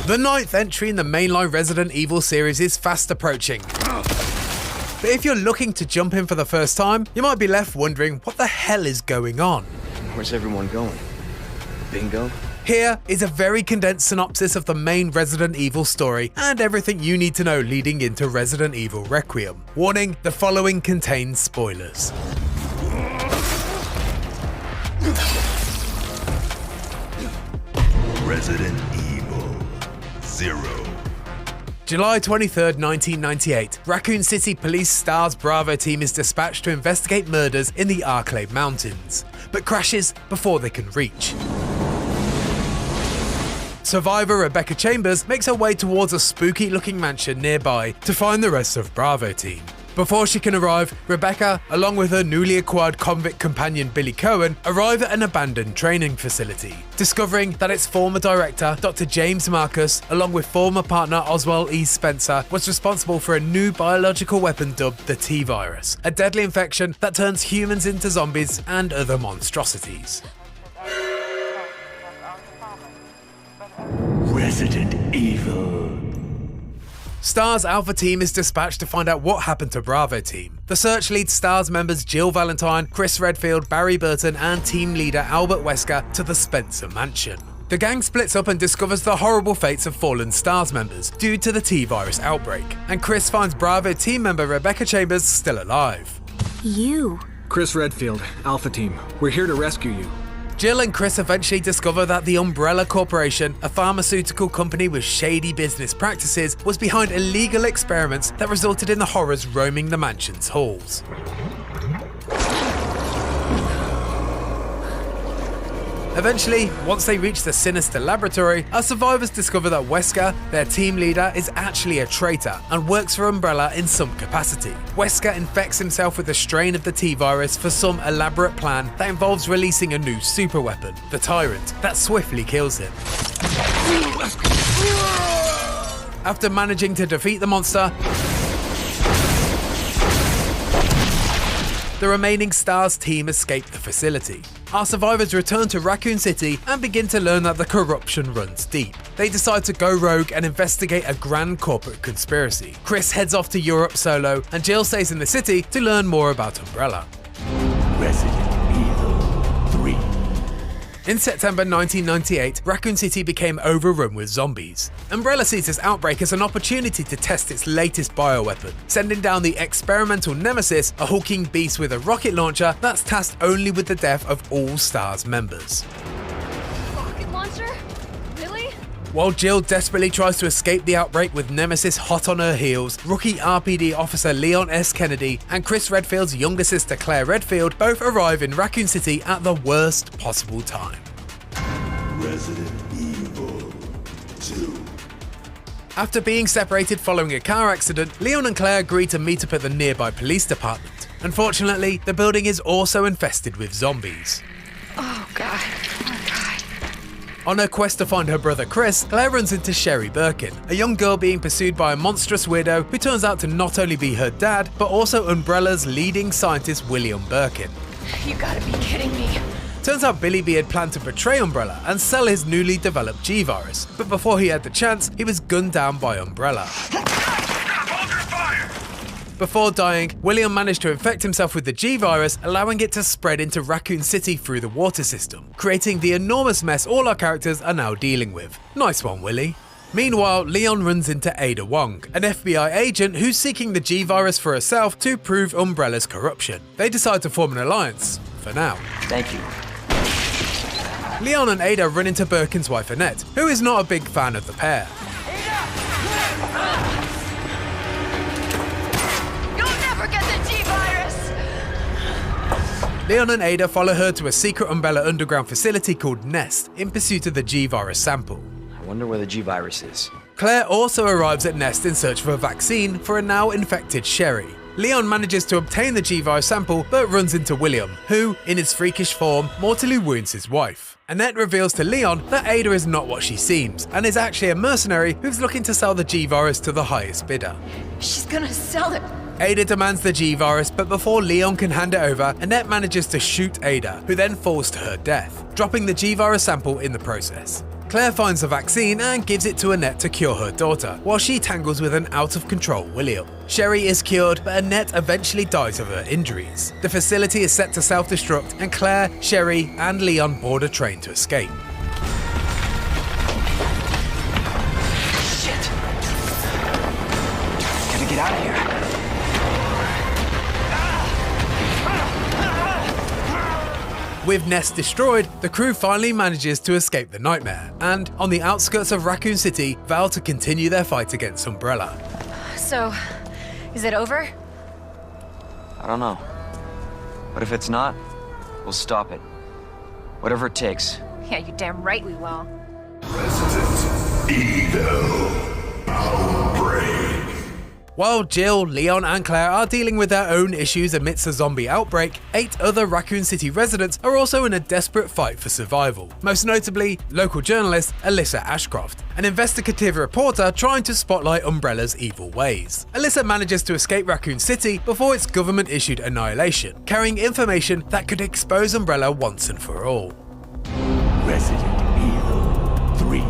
The 9th entry in the mainline Resident Evil series is fast approaching. But if you're looking to jump in for the first time, you might be left wondering what the hell is going on. Where's everyone going? Bingo? Here is a very condensed synopsis of the main Resident Evil story and everything you need to know leading into Resident Evil Requiem. Warning, the following contains spoilers. Resident Evil 0. July 23rd, 1998, Raccoon City Police STAR's Bravo team is dispatched to investigate murders in the Arclay Mountains, but crashes before they can reach. Survivor Rebecca Chambers makes her way towards a spooky-looking mansion nearby to find the rest of Bravo team. Before she can arrive, Rebecca, along with her newly acquired convict companion Billy Cohen, arrive at an abandoned training facility, discovering that its former director, Dr. James Marcus, along with former partner Oswald E. Spencer, was responsible for a new biological weapon dubbed the T-Virus, a deadly infection that turns humans into zombies and other monstrosities. Resident Evil. STAR's Alpha team is dispatched to find out what happened to Bravo team. The search leads STAR's members Jill Valentine, Chris Redfield, Barry Burton and team leader Albert Wesker to the Spencer mansion. The gang splits up and discovers the horrible fates of fallen STAR's members due to the T-Virus outbreak, and Chris finds Bravo team member Rebecca Chambers still alive. You? Chris Redfield, Alpha Team. We're here to rescue you. Jill and Chris eventually discover that the Umbrella Corporation, a pharmaceutical company with shady business practices, was behind illegal experiments that resulted in the horrors roaming the mansion's halls. Eventually, once they reach the sinister laboratory, our survivors discover that Wesker, their team leader, is actually a traitor and works for Umbrella in some capacity. Wesker infects himself with a strain of the T-Virus for some elaborate plan that involves releasing a new superweapon, the Tyrant, that swiftly kills him. After managing to defeat the monster, the remaining STAR's team escape the facility. Our survivors return to Raccoon City and begin to learn that the corruption runs deep. They decide to go rogue and investigate a grand corporate conspiracy. Chris heads off to Europe solo, and Jill stays in the city to learn more about Umbrella. Resident Evil 3. In September 1998, Raccoon City became overrun with zombies. Umbrella sees this outbreak as an opportunity to test its latest bioweapon, sending down the experimental Nemesis, a hulking beast with a rocket launcher that's tasked only with the death of all STAR's members. Rocket launcher? Really? While Jill desperately tries to escape the outbreak with Nemesis hot on her heels, rookie RPD officer Leon S. Kennedy and Chris Redfield's younger sister Claire Redfield both arrive in Raccoon City at the worst possible time. Resident Evil 2. After being separated following a car accident, Leon and Claire agree to meet up at the nearby police department. Unfortunately, the building is also infested with zombies. Oh god. On her quest to find her brother Chris, Claire runs into Sherry Birkin, a young girl being pursued by a monstrous weirdo who turns out to not only be her dad, but also Umbrella's leading scientist William Birkin. You gotta be kidding me. Turns out Billy B had planned to betray Umbrella and sell his newly developed G-Virus, but before he had the chance, he was gunned down by Umbrella. Before dying, William managed to infect himself with the G-Virus, allowing it to spread into Raccoon City through the water system, creating the enormous mess all our characters are now dealing with. Nice one, Willie. Meanwhile, Leon runs into Ada Wong, an FBI agent who's seeking the G-Virus for herself to prove Umbrella's corruption. They decide to form an alliance, for now. Thank you. Leon and Ada run into Birkin's wife Annette, who is not a big fan of the pair. Get the G-Virus! Leon and Ada follow her to a secret Umbrella underground facility called Nest in pursuit of the G-Virus sample. I wonder where the G-Virus is. Claire also arrives at Nest in search of a vaccine for a now infected Sherry. Leon manages to obtain the G-Virus sample but runs into William, who, in his freakish form, mortally wounds his wife. Annette reveals to Leon that Ada is not what she seems and is actually a mercenary who's looking to sell the G-Virus to the highest bidder. She's gonna sell it. Ada demands the G-Virus, but before Leon can hand it over, Annette manages to shoot Ada, who then falls to her death, dropping the G-Virus sample in the process. Claire finds the vaccine and gives it to Annette to cure her daughter, while she tangles with an out-of-control William. Sherry is cured, but Annette eventually dies of her injuries. The facility is set to self-destruct, and Claire, Sherry, and Leon board a train to escape. Shit! Gotta get out of here. With Nest destroyed, the crew finally manages to escape the nightmare, and on the outskirts of Raccoon City, vow to continue their fight against Umbrella. So, is it over? I don't know. But if it's not, we'll stop it. Whatever it takes. Yeah, you're damn right we will. Resident Evil Outbreak. While Jill, Leon, and Claire are dealing with their own issues amidst a zombie outbreak, 8 other Raccoon City residents are also in a desperate fight for survival. Most notably, local journalist Alyssa Ashcroft, an investigative reporter trying to spotlight Umbrella's evil ways. Alyssa manages to escape Raccoon City before its government-issued annihilation, carrying information that could expose Umbrella once and for all. Resident Evil 3.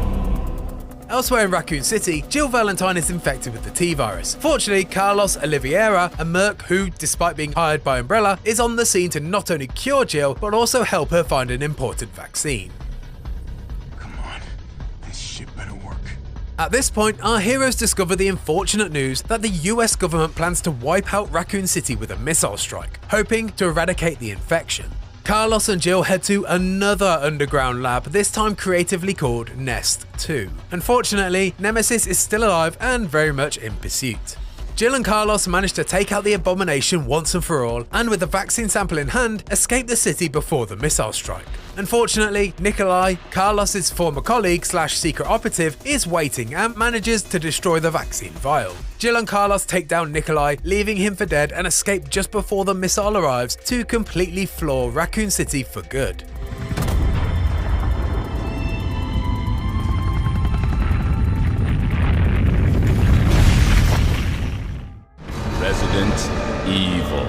Elsewhere in Raccoon City, Jill Valentine is infected with the T-virus. Fortunately, Carlos Oliveira, a merc who, despite being hired by Umbrella, is on the scene to not only cure Jill, but also help her find an important vaccine. Come on. This shit better work. At this point, our heroes discover the unfortunate news that the US government plans to wipe out Raccoon City with a missile strike, hoping to eradicate the infection. Carlos and Jill head to another underground lab, this time creatively called Nest 2. Unfortunately, Nemesis is still alive and very much in pursuit. Jill and Carlos manage to take out the abomination once and for all, and with the vaccine sample in hand, escape the city before the missile strike. Unfortunately, Nikolai, Carlos's former colleague / secret operative, is waiting and manages to destroy the vaccine vial. Jill and Carlos take down Nikolai, leaving him for dead, and escape just before the missile arrives to completely floor Raccoon City for good. Resident Evil.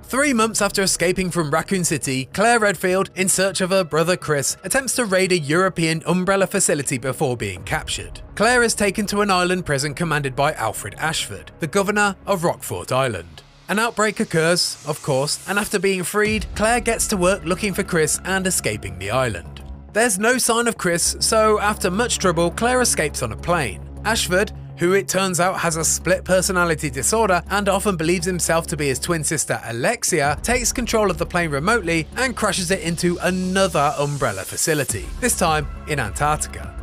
3 months after escaping from Raccoon City, Claire Redfield, in search of her brother Chris, attempts to raid a European Umbrella facility before being captured. Claire is taken to an island prison commanded by Alfred Ashford, the governor of Rockfort Island. An outbreak occurs, of course, and after being freed, Claire gets to work looking for Chris and escaping the island. There's no sign of Chris, so after much trouble, Claire escapes on a plane. Ashford, who it turns out has a split personality disorder and often believes himself to be his twin sister Alexia, takes control of the plane remotely and crashes it into another Umbrella facility, this time in Antarctica.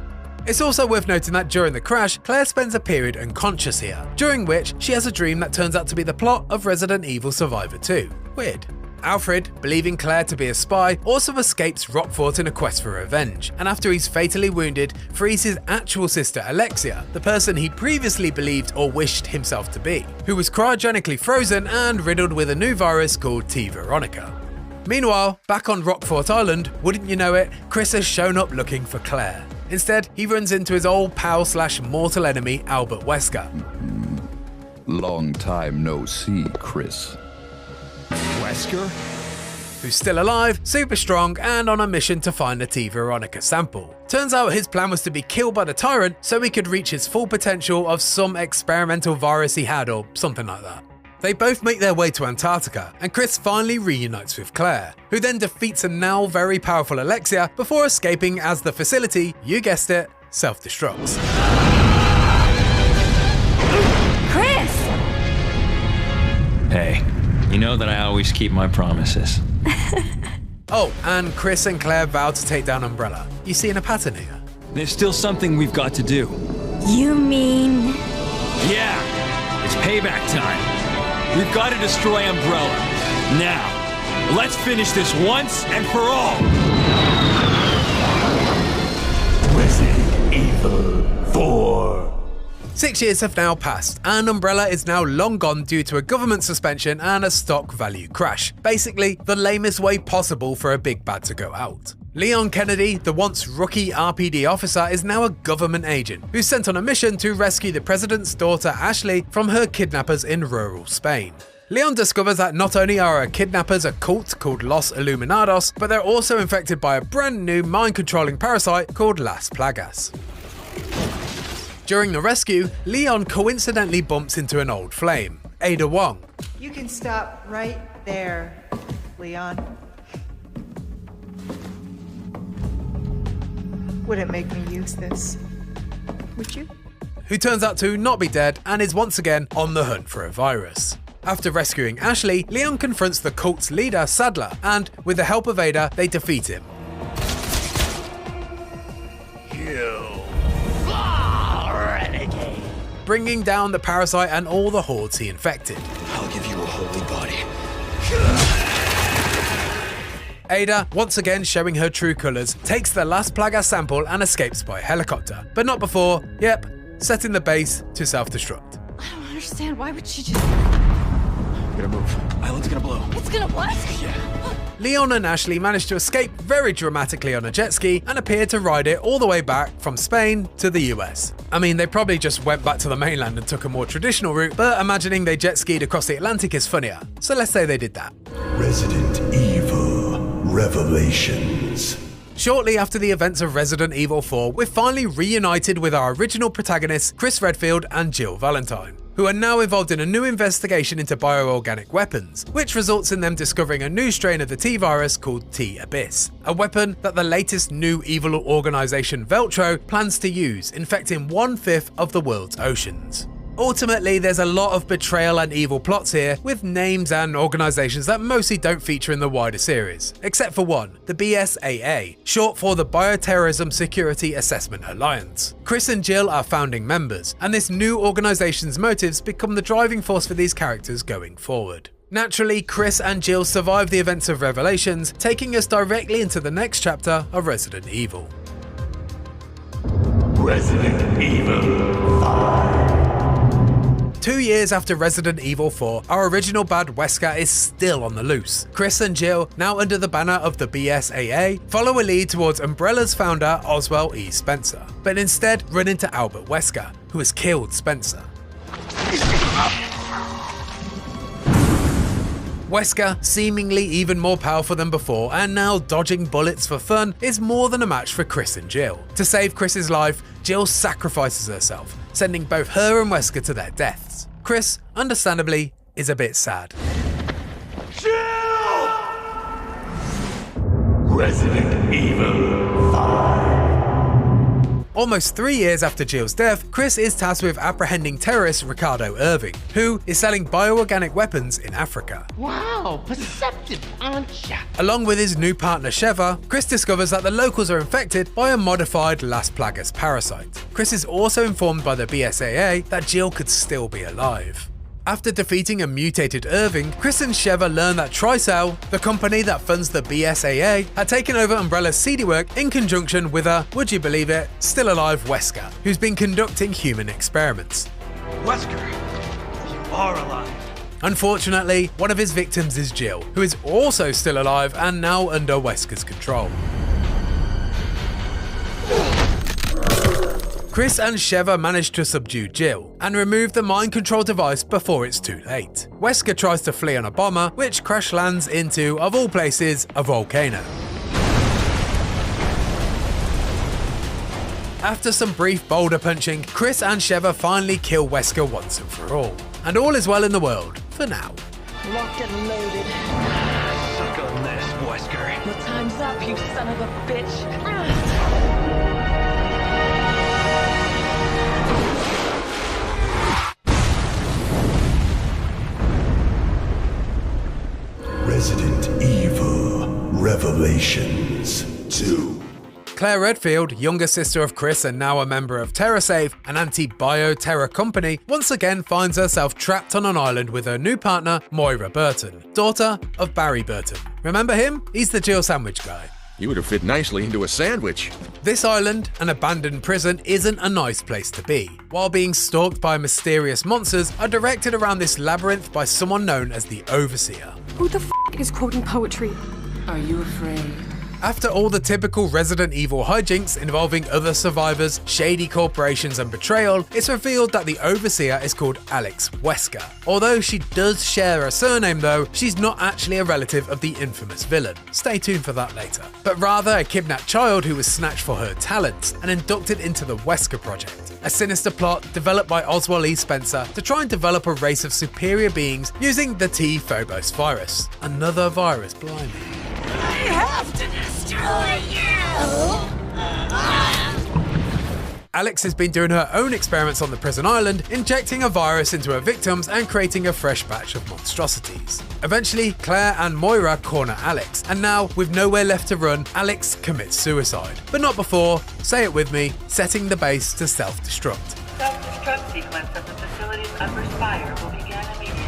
It's also worth noting that during the crash, Claire spends a period unconscious here, during which she has a dream that turns out to be the plot of Resident Evil Survivor 2. Weird. Alfred, believing Claire to be a spy, also escapes Rockfort in a quest for revenge, and after he's fatally wounded, frees his actual sister Alexia, the person he previously believed or wished himself to be, who was cryogenically frozen and riddled with a new virus called T. Veronica. Meanwhile, back on Rockfort Island, wouldn't you know it, Chris has shown up looking for Claire. Instead, he runs into his old pal / mortal enemy Albert Wesker. Long time no see, Chris. Wesker? Who's still alive, super strong, and on a mission to find the T. Veronica sample. Turns out his plan was to be killed by the Tyrant so he could reach his full potential of some experimental virus he had or something like that. They both make their way to Antarctica, and Chris finally reunites with Claire, who then defeats a now very powerful Alexia before escaping as the facility, you guessed it, self-destructs. Chris! Hey, you know that I always keep my promises. Oh, and Chris and Claire vowed to take down Umbrella. You seeing a pattern here? There's still something we've got to do. You mean... Yeah, it's payback time. We've got to destroy Umbrella. Now, let's finish this once and for all. Resident Evil 4. 6 years have now passed, and Umbrella is now long gone due to a government suspension and a stock value crash. Basically, the lamest way possible for a big bad to go out. Leon Kennedy, the once rookie RPD officer, is now a government agent who's sent on a mission to rescue the president's daughter Ashley from her kidnappers in rural Spain. Leon discovers that not only are her kidnappers a cult called Los Illuminados, but they're also infected by a brand new mind-controlling parasite called Las Plagas. During the rescue, Leon coincidentally bumps into an old flame, Ada Wong. You can stop right there, Leon. Wouldn't make me use this, would you? Who turns out to not be dead and is once again on the hunt for a virus. After rescuing Ashley, Leon confronts the cult's leader, Sadler, and, with the help of Ada, they defeat him. Bringing down the parasite and all the hordes he infected. I'll give you a holy body. Ada, once again showing her true colours, takes the Las Plagas sample and escapes by helicopter. But not before, setting the base to self-destruct. I don't understand. Why would she just... We're gonna move. Island's gonna blow. It's gonna what? Yeah. Leon and Ashley manage to escape very dramatically on a jet ski and appear to ride it all the way back from Spain to the US. I mean, they probably just went back to the mainland and took a more traditional route, but imagining they jet skied across the Atlantic is funnier. So let's say they did that. Resident Evil Revelations. Shortly after the events of Resident Evil 4, we're finally reunited with our original protagonists Chris Redfield and Jill Valentine, who are now involved in a new investigation into bioorganic weapons, which results in them discovering a new strain of the T-virus called T-Abyss, a weapon that the latest new evil organisation Veltro plans to use, infecting 1/5 of the world's oceans. Ultimately, there's a lot of betrayal and evil plots here, with names and organisations that mostly don't feature in the wider series, except for one, the BSAA, short for the Bioterrorism Security Assessment Alliance. Chris and Jill are founding members, and this new organisation's motives become the driving force for these characters going forward. Naturally, Chris and Jill survive the events of Revelations, taking us directly into the next chapter of Resident Evil. Resident Evil 5. 2 years after Resident Evil 4, our original bad Wesker is still on the loose. Chris and Jill, now under the banner of the BSAA, follow a lead towards Umbrella's founder Oswald E. Spencer, but instead run into Albert Wesker, who has killed Spencer. Wesker, seemingly even more powerful than before and now dodging bullets for fun, is more than a match for Chris and Jill. To save Chris's life, Jill sacrifices herself, sending both her and Wesker to their deaths. Chris, understandably, is a bit sad. Jill! Resident Evil 5. Almost 3 years after Jill's death, Chris is tasked with apprehending terrorist Ricardo Irving, who is selling bioorganic weapons in Africa. Wow, perceptive, aren't ya? Along with his new partner Sheva, Chris discovers that the locals are infected by a modified Las Plagas parasite. Chris is also informed by the BSAA that Jill could still be alive. After defeating a mutated Irving, Chris and Sheva learn that Tricell, the company that funds the BSAA, had taken over Umbrella's seedy work in conjunction with a, would you believe it, still alive Wesker, who's been conducting human experiments. Wesker, you are alive. Unfortunately, one of his victims is Jill, who is also still alive and now under Wesker's control. Chris and Sheva manage to subdue Jill and remove the mind control device before it's too late. Wesker tries to flee on a bomber, which crash lands into, of all places, a volcano. After some brief boulder punching, Chris and Sheva finally kill Wesker once and for all. And all is well in the world, for now. Locked and loaded. Suck on this, Wesker. Your time's up, you son of a bitch. Resident Evil Revelations 2. Claire Redfield, younger sister of Chris and now a member of TerraSafe, an anti-bio-terror company, once again finds herself trapped on an island with her new partner, Moira Burton, daughter of Barry Burton. Remember him? He's the Jill sandwich guy. You would have fit nicely into a sandwich. This island, an abandoned prison, isn't a nice place to be. While being stalked by mysterious monsters are directed around this labyrinth by someone known as the Overseer. Who the f*** is quoting poetry? Are you afraid? After all the typical Resident Evil hijinks involving other survivors, shady corporations and betrayal, it's revealed that the overseer is called Alex Wesker. Although she does share a surname though, she's not actually a relative of the infamous villain. Stay tuned for that later. But rather a kidnapped child who was snatched for her talents and inducted into the Wesker Project, a sinister plot developed by Oswald E. Spencer to try and develop a race of superior beings using the T-Phobos virus. Another virus, blimey. I have to destroy you! Alex has been doing her own experiments on the prison island, injecting a virus into her victims and creating a fresh batch of monstrosities. Eventually, Claire and Moira corner Alex, and now, with nowhere left to run, Alex commits suicide. But not before, say it with me, setting the base to self-destruct. Self-destruct sequence of the facility's upper spire will begin immediately.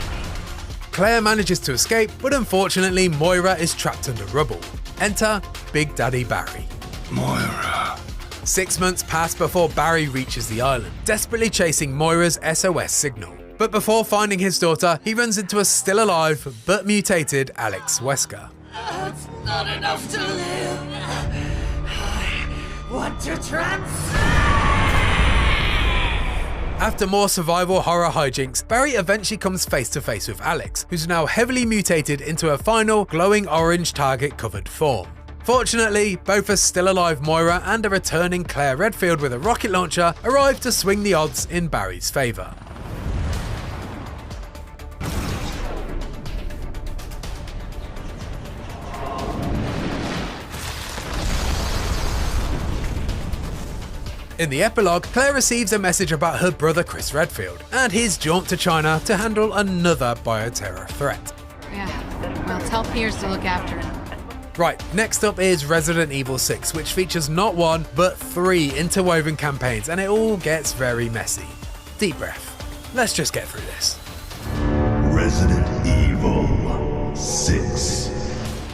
Claire manages to escape, but unfortunately, Moira is trapped under rubble. Enter Big Daddy Barry. Moira. 6 months pass before Barry reaches the island, desperately chasing Moira's SOS signal. But before finding his daughter, he runs into a still alive but mutated Alex Wesker. It's not enough to live. I want to transcend. After more survival horror hijinks, Barry eventually comes face to face with Alex, who's now heavily mutated into a final glowing orange target-covered form. Fortunately, both a still-alive Moira and a returning Claire Redfield with a rocket launcher arrive to swing the odds in Barry's favour. In the epilogue, Claire receives a message about her brother Chris Redfield and his jaunt to China to handle another bioterror threat. Yeah, well, tell Piers to look after him. Right, next up is Resident Evil 6, which features not one, but 3 interwoven campaigns, and it all gets very messy. Deep breath. Let's just get through this. Resident Evil 6.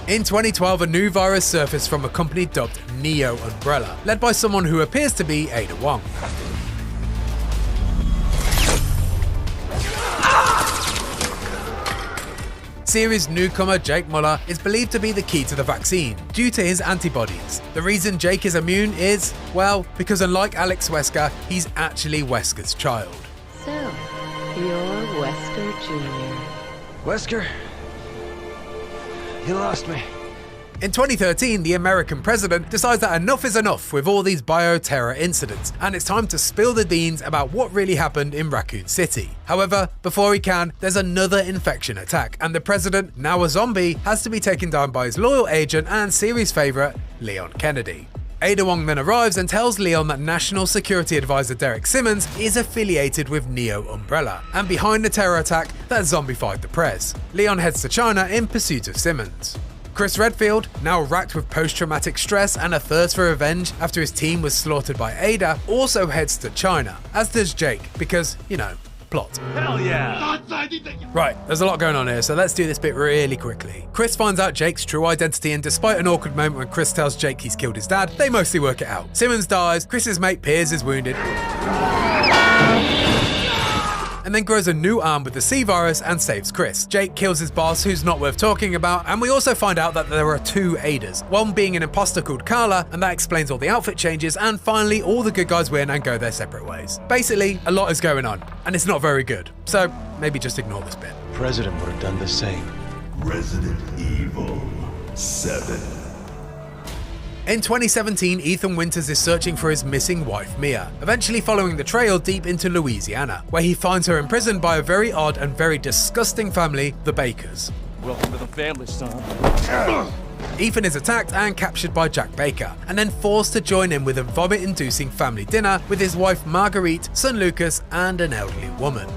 In 2012, a new virus surfaced from a company dubbed Neo Umbrella, led by someone who appears to be Ada Wong. Series newcomer Jake Muller is believed to be the key to the vaccine, due to his antibodies. The reason Jake is immune is, well, because unlike Alex Wesker, he's actually Wesker's child. So, you're Wesker Jr. Wesker? You lost me. In 2013, the American president decides that enough is enough with all these bioterror incidents, and it's time to spill the beans about what really happened in Raccoon City. However, before he can, there's another infection attack, and the president, now a zombie, has to be taken down by his loyal agent and series favourite, Leon Kennedy. Ada Wong then arrives and tells Leon that National Security Advisor Derek Simmons is affiliated with Neo Umbrella, and behind the terror attack that zombified the press. Leon heads to China in pursuit of Simmons. Chris Redfield, now racked with post-traumatic stress and a thirst for revenge after his team was slaughtered by Ada, also heads to China, as does Jake, because, you know, plot. Hell yeah! Right, there's a lot going on here, so let's do this bit really quickly. Chris finds out Jake's true identity, and despite an awkward moment when Chris tells Jake he's killed his dad, they mostly work it out. Simmons dies, Chris's mate Piers is wounded, and then grows a new arm with the C virus and saves Chris. Jake kills his boss, who's not worth talking about, and we also find out that there are 2 Adas, one being an imposter called Carla, and that explains all the outfit changes, and finally all the good guys win and go their separate ways. Basically, a lot is going on, and it's not very good, so maybe just ignore this bit. President would have done the same. Resident Evil 7. In 2017, Ethan Winters is searching for his missing wife Mia, eventually following the trail deep into Louisiana, where he finds her imprisoned by a very odd and very disgusting family, the Bakers. Welcome to the family, son. Ethan is attacked and captured by Jack Baker, and then forced to join in with a vomit-inducing family dinner with his wife Marguerite, son Lucas, and an elderly woman.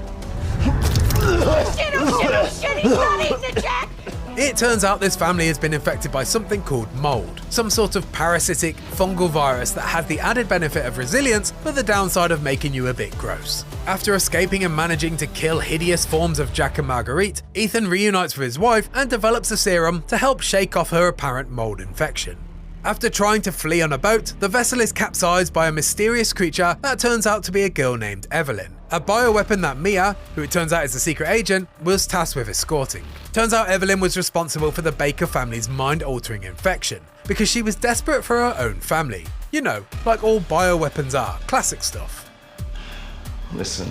It turns out this family has been infected by something called mold, some sort of parasitic fungal virus that has the added benefit of resilience, but the downside of making you a bit gross. After escaping and managing to kill hideous forms of Jack and Marguerite, Ethan reunites with his wife and develops a serum to help shake off her apparent mold infection. After trying to flee on a boat, the vessel is capsized by a mysterious creature that turns out to be a girl named Evelyn, a bioweapon that Mia, who it turns out is a secret agent, was tasked with escorting. Turns out Evelyn was responsible for the Baker family's mind-altering infection, because she was desperate for her own family. You know, like all bioweapons are, classic stuff. Listen,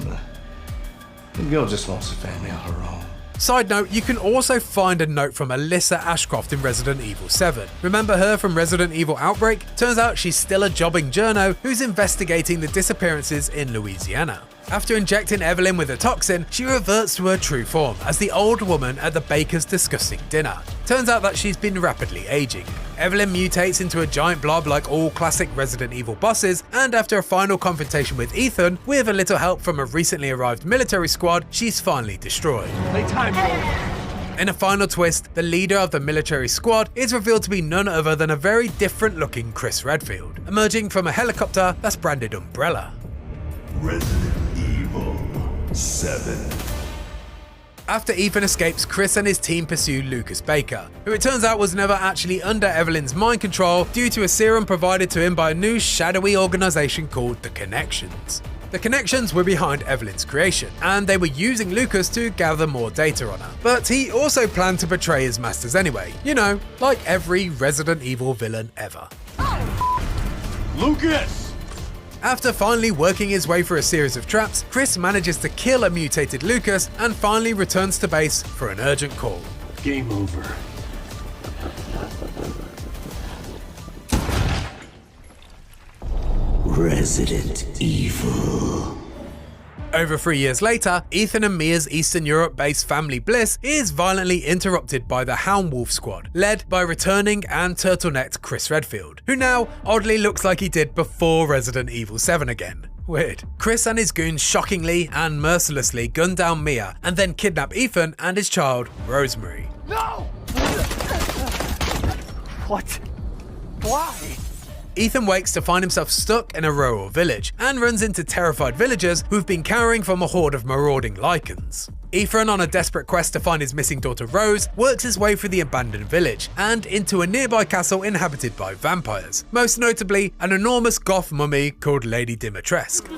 the girl just wants a family of her own. Side note, you can also find a note from Alyssa Ashcroft in Resident Evil 7. Remember her from Resident Evil Outbreak? Turns out she's still a jobbing journo who's investigating the disappearances in Louisiana. After injecting Evelyn with a toxin, she reverts to her true form as the old woman at the baker's disgusting dinner. Turns out that she's been rapidly aging. Evelyn mutates into a giant blob like all classic Resident Evil bosses, and after a final confrontation with Ethan, with a little help from a recently arrived military squad, she's finally destroyed. In a final twist, the leader of the military squad is revealed to be none other than a very different looking Chris Redfield, emerging from a helicopter that's branded Umbrella. Resident Evil 7. After Ethan escapes, Chris and his team pursue Lucas Baker, who it turns out was never actually under Evelyn's mind control due to a serum provided to him by a new shadowy organisation called the Connections. The Connections were behind Evelyn's creation, and they were using Lucas to gather more data on her. But he also planned to betray his masters anyway, you know, like every Resident Evil villain ever. Lucas! After finally working his way through a series of traps, Chris manages to kill a mutated Lucas and finally returns to base for an urgent call. Game over. Resident Evil. Over 3 years later, Ethan and Mia's Eastern Europe-based family bliss is violently interrupted by the Hound Wolf squad, led by returning and turtlenecked Chris Redfield, who now oddly looks like he did before Resident Evil 7 again. Weird. Chris and his goons shockingly and mercilessly gun down Mia and then kidnap Ethan and his child, Rosemary. No! What? Why? Ethan wakes to find himself stuck in a rural village and runs into terrified villagers who've been cowering from a horde of marauding lichens. Ethan, on a desperate quest to find his missing daughter Rose, works his way through the abandoned village and into a nearby castle inhabited by vampires, most notably an enormous goth mummy called Lady Dimitrescu.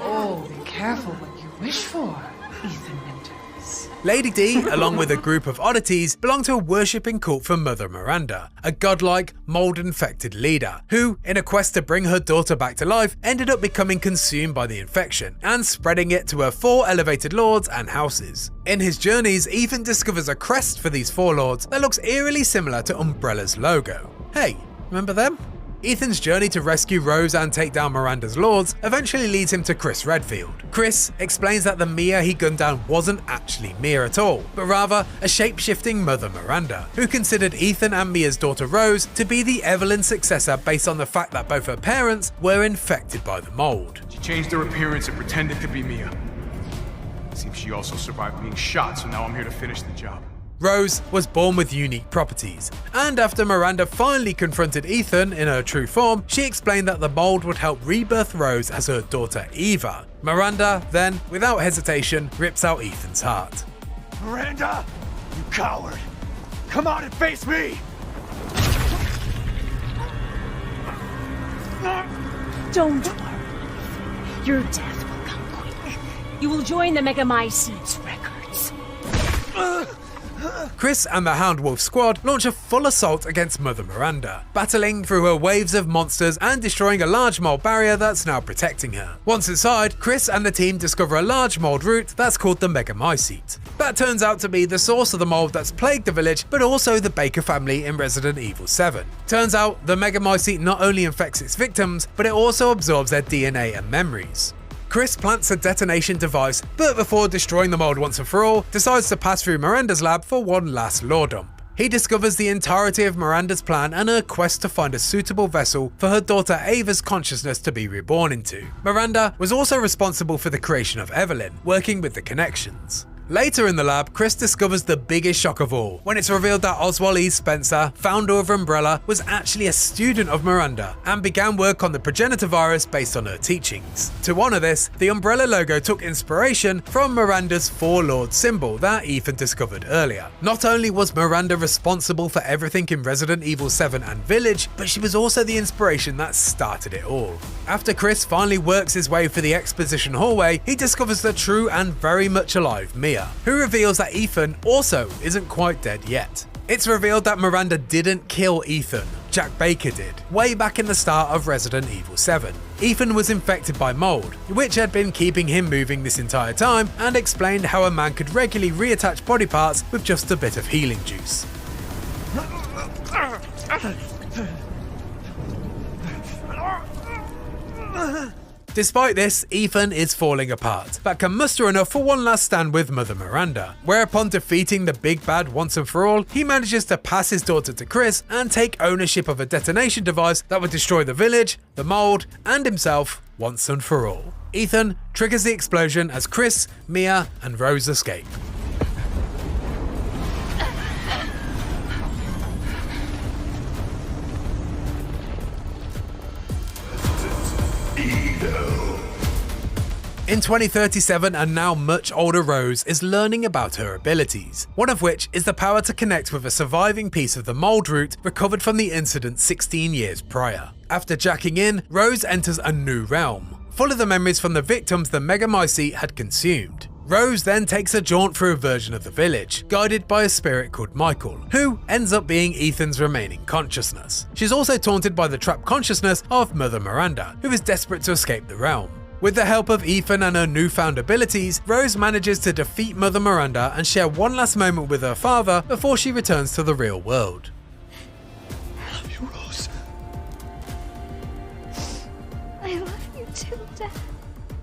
Oh, be careful what you wish for, Ethan Winters. Lady D, along with a group of oddities, belong to a worshipping cult for Mother Miranda, a godlike, mold-infected leader, who, in a quest to bring her daughter back to life, ended up becoming consumed by the infection and spreading it to her 4 elevated lords and houses. In his journeys, Ethan discovers a crest for these 4 lords that looks eerily similar to Umbrella's logo. Hey, remember them? Ethan's journey to rescue Rose and take down Miranda's lords eventually leads him to Chris Redfield. Chris explains that the Mia he gunned down wasn't actually Mia at all, but rather a shape-shifting Mother Miranda, who considered Ethan and Mia's daughter Rose to be the Evelyn successor based on the fact that both her parents were infected by the mold. She changed her appearance and pretended to be Mia. Seems she also survived being shot, so now I'm here to finish the job. Rose was born with unique properties, and after Miranda finally confronted Ethan in her true form, she explained that the mold would help rebirth Rose as her daughter Eva. Miranda then, without hesitation, rips out Ethan's heart. Miranda! You coward! Come out and face me! Don't worry. Your death will come quick. You will join the Megamycetes records. Chris and the Hound Wolf squad launch a full assault against Mother Miranda, battling through her waves of monsters and destroying a large mold barrier that's now protecting her. Once inside, Chris and the team discover a large mold root that's called the Megamycete. That turns out to be the source of the mold that's plagued the village, but also the Baker family in Resident Evil 7. Turns out, the Megamycete not only infects its victims, but it also absorbs their DNA and memories. Chris plants a detonation device, but before destroying the mold once and for all, decides to pass through Miranda's lab for one last lore dump. He discovers the entirety of Miranda's plan and her quest to find a suitable vessel for her daughter Ava's consciousness to be reborn into. Miranda was also responsible for the creation of Evelyn, working with the Connections. Later in the lab, Chris discovers the biggest shock of all, when it's revealed that Oswald E. Spencer, founder of Umbrella, was actually a student of Miranda and began work on the progenitor virus based on her teachings. To honour this, the Umbrella logo took inspiration from Miranda's Four Lords symbol that Ethan discovered earlier. Not only was Miranda responsible for everything in Resident Evil 7 and Village, but she was also the inspiration that started it all. After Chris finally works his way through the exposition hallway, he discovers the true and very much alive Mia, who reveals that Ethan also isn't quite dead yet. It's revealed that Miranda didn't kill Ethan, Jack Baker did, way back in the start of Resident Evil 7. Ethan was infected by mold, which had been keeping him moving this entire time, and explained how a man could regularly reattach body parts with just a bit of healing juice. Despite this, Ethan is falling apart, but can muster enough for one last stand with Mother Miranda, where upon defeating the big bad once and for all, he manages to pass his daughter to Chris and take ownership of a detonation device that would destroy the village, the mold, and himself once and for all. Ethan triggers the explosion as Chris, Mia, and Rose escape. In 2037, a now much older Rose is learning about her abilities, one of which is the power to connect with a surviving piece of the mold root recovered from the incident 16 years prior. After jacking in, Rose enters a new realm, full of the memories from the victims the Megamycete had consumed. Rose then takes a jaunt through a version of the village, guided by a spirit called Michael, who ends up being Ethan's remaining consciousness. She's also taunted by the trapped consciousness of Mother Miranda, who is desperate to escape the realm. With the help of Ethan and her newfound abilities, Rose manages to defeat Mother Miranda and share one last moment with her father before she returns to the real world. I love you, Rose. I love you too, Dad.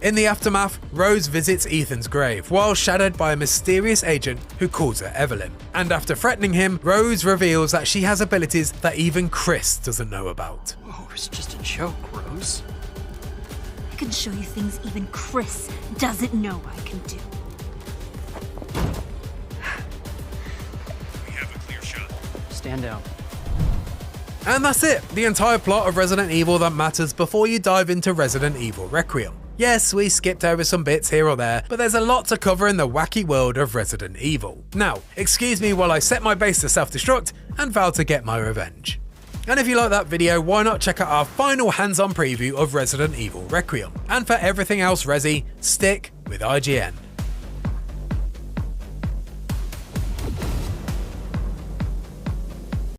In the aftermath, Rose visits Ethan's grave while shadowed by a mysterious agent who calls her Evelyn. And after threatening him, Rose reveals that she has abilities that even Chris doesn't know about. Oh, it's just a joke, Rose. I can show you things even Chris doesn't know I can do. We have a clear shot. Stand down. And that's it, the entire plot of Resident Evil that matters before you dive into Resident Evil Requiem. Yes, we skipped over some bits here or there, but there's a lot to cover in the wacky world of Resident Evil. Now, excuse me while I set my base to self-destruct and vow to get my revenge. And if you like that video, why not check out our final hands-on preview of Resident Evil Requiem. And for everything else Resi, stick with IGN.